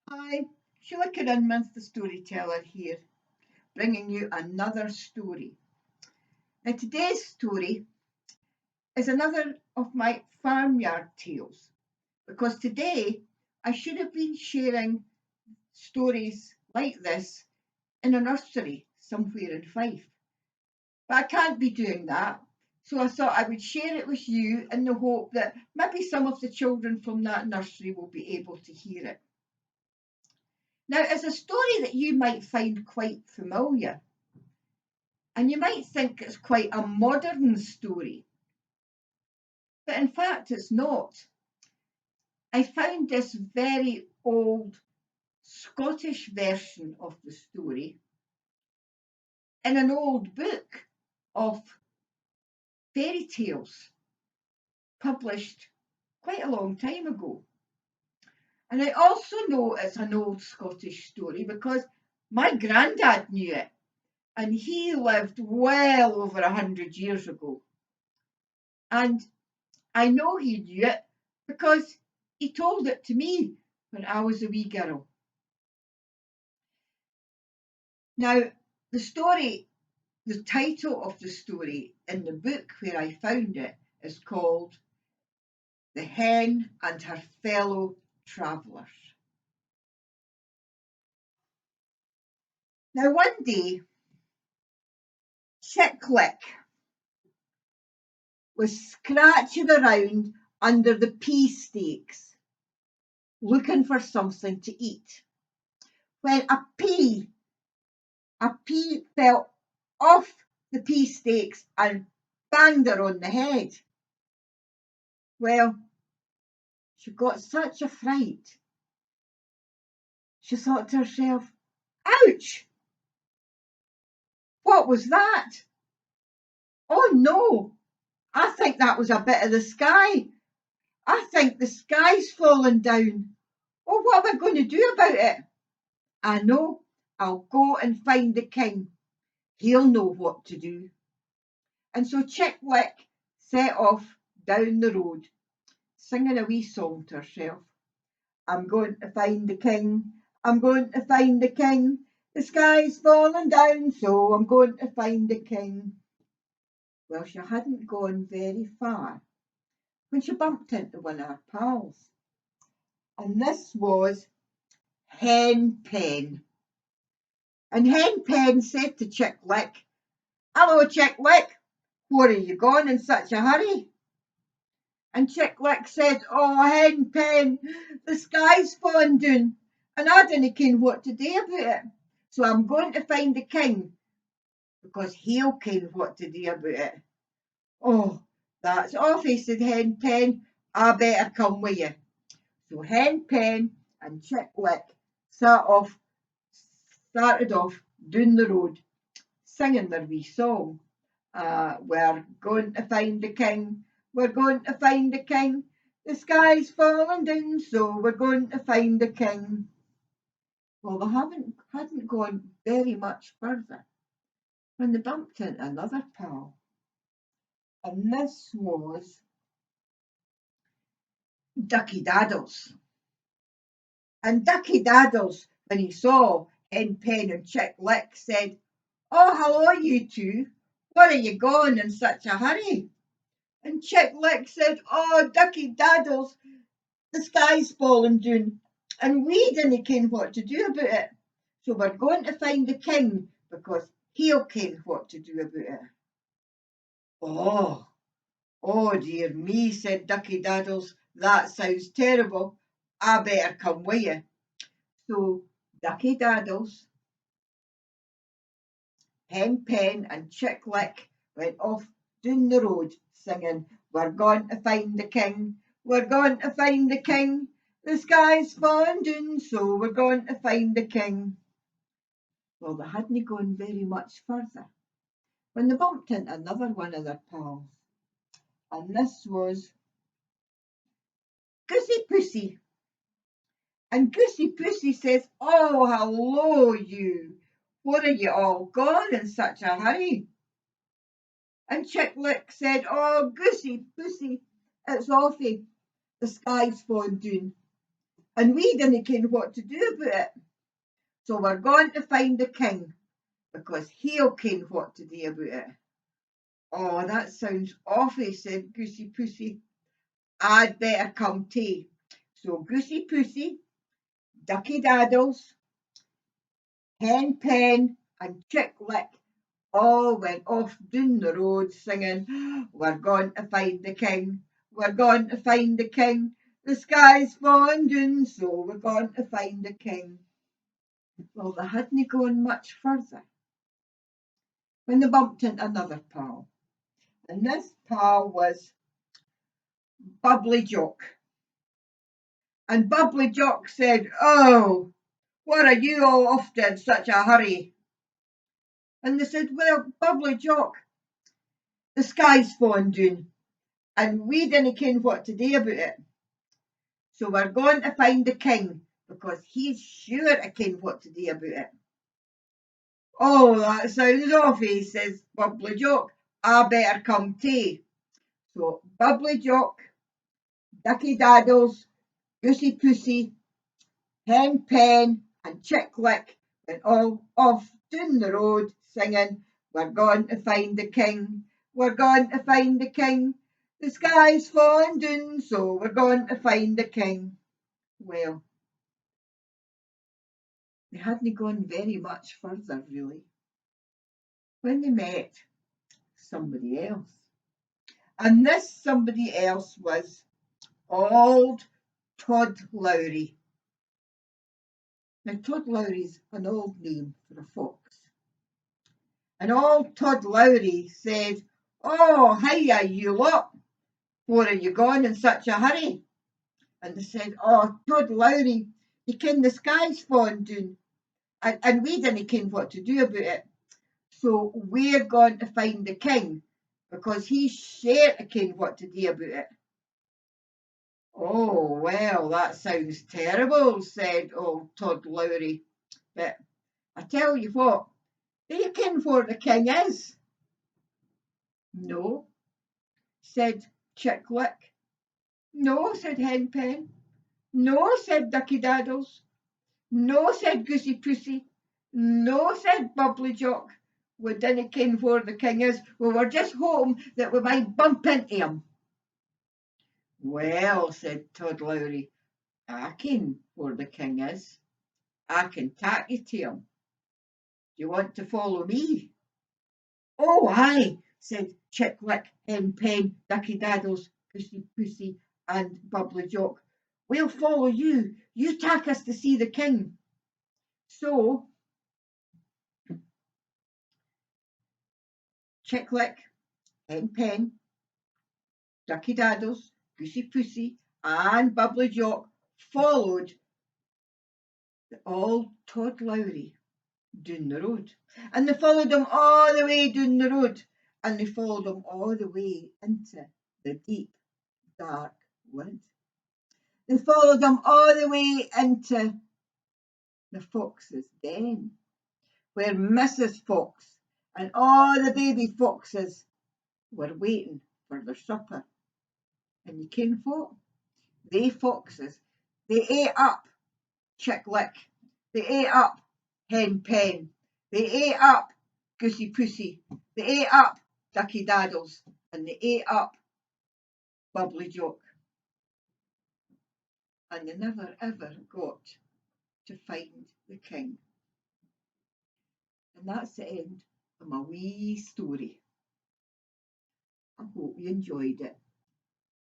Hi, Chicken Licken, the storyteller here, bringing you another story. Now, today's story is another of my farmyard tales because today I should have been sharing stories like this in a nursery somewhere in Fife, but I can't be doing that. So I thought I would share it with you in the hope that maybe some of the children from that nursery will be able to hear it. Now, it's a story that you might find quite familiar. And you might think it's quite a modern story, but in fact it's not. I found this very old Scottish version of the story in an old book of fairy tales published quite a long time ago. And I also know it's an old Scottish story because my granddad knew it and he lived well over 100 years ago. And I know he knew it because he told it to me when I was a wee girl. Now, the story, the title of the story in the book where I found it is called The Hen and Her Fellow Travellers. Now, one day, Chick Lick was scratching around under the pea stakes looking for something to eat when a pea fell off the pea stakes and banged her on the head. Well, she got such a fright. She thought to herself, ouch, what was that? Oh no, I think that was a bit of the sky. I think the sky's fallen down. Oh, what am I going to do about it? I know, I'll go and find the king. He'll know what to do. And so Chick Lick set off down the road, singing a wee song to herself. I'm going to find the king. I'm going to find the king. The sky's falling down, so I'm going to find the king. Well, she hadn't gone very far when she bumped into one of her pals. And this was Hen Pen. And Hen Pen said to Chick Lick, hello, Chick Lick, where are you gone in such a hurry? And Chick Lick said, oh, Hen Pen, the sky's falling down, and I dinna ken what to do about it. So I'm going to find the king, because he'll ken what to do about it. Oh, that's awful, said Hen Pen. I better come with you. So Hen Pen and Chick Lick started off down the road, singing their wee song. We're going to find the king. We're going to find the king. The sky's falling down, so we're going to find the king. Well, they hadn't gone very much further when they bumped into another pal. And this was Ducky Daddles. And Ducky Daddles, when he saw Hen Pen and Chick Lick, said, oh, hello, you two. Where are you going in such a hurry? And Chick Lick said, oh, Ducky Daddles, the sky's falling down, and we dinna ken what to do about it. So we're going to find the king, because he'll ken what to do about it. Oh, oh dear me, said Ducky Daddles, that sounds terrible. I better come with you. So Ducky Daddles, Hen Pen and Chick Lick went off down the road singing, we're going to find the king, we're going to find the king, the sky's falling down, so we're going to find the king. Well, they hadn't gone very much further when they bumped into another one of their pals, and this was Goosey Pussy. And Goosey Pussy says, oh, hello, you. Where are you all gone in such a hurry? And Chick Lick said, oh, Goosey Pussy, it's awful. The sky's falling down, and we didn't ken what to do about it. So we're going to find the king because he'll ken what to do about it. Oh, that sounds awful, said Goosey Poosey. I'd better come too. So Goosey Poosey, Ducky Daddles, Hen Pen, and Chick Lick all went off down the road singing, we're going to find the king, we're going to find the king, the sky's falling down, so we're going to find the king. Well, they hadn't gone much further when they bumped into another pal, and this pal was Bubbly Jock. And Bubbly Jock said, oh, what are you all off to in such a hurry? And they said, well, Bubbly Jock, the sky's falling down, and we didn't ken what to do about it. So we're going to find the king, because he's sure to ken what to do about it. Oh, that sounds awful, says Bubbly Jock. I better come too. So Bubbly Jock, Ducky Daddles, Goosey Poosey, Hen Pen, and Chick Lick went all off down the road singing, we're going to find the king, we're going to find the king, the sky's falling down, so we're going to find the king. Well, they hadn't gone very much further, really, when they met somebody else. And this somebody else was Old Tod Lowry. Now, Tod Lowry's an old name for a fox. And old Tod Lowry said, oh, hiya, you lot. Where are you gone in such a hurry? And they said, oh, Tod Lowry, you ken the sky's falling down, and we didn't ken what to do about it. So we're going to find the king, because he's sure to ken what to do about it. Oh, well, that sounds terrible, said old Tod Lowry. But I tell you what, do you ken where the king is? No, said Chick Lick. No, said Hen Pen. No, said Ducky Daddles. No, said Goosey Poosey. No, said Bubbly Jock. We dinna ken where the king is. We were just hoping that we might bump into him. Well, said Tod Lowry, I ken where the king is. I can tak you to him. Do you want to follow me? Oh, aye, said Chick Lick, Hen Pen, Ducky Daddles, Goosey Poosey, and Bubbly Jock. We'll follow you. You tak us to see the king. So Chick Lick, Hen Pen, Ducky Daddles, Goosey Poosey, and Bubbly Jock followed the old Tod Lowry down the road. And they followed him all the way down the road. And they followed him all the way into the deep, dark wood. They followed him all the way into the fox's den, where Mrs. Fox and all the baby foxes were waiting for their supper. And you ken what? They foxes, they ate up Chick Lick, they ate up Hen Pen, they ate up Goosey Poosey, they ate up Ducky Daddles, and they ate up Bubbly Jock. And they never ever got to find the king. And that's the end of my wee story. I hope you enjoyed it.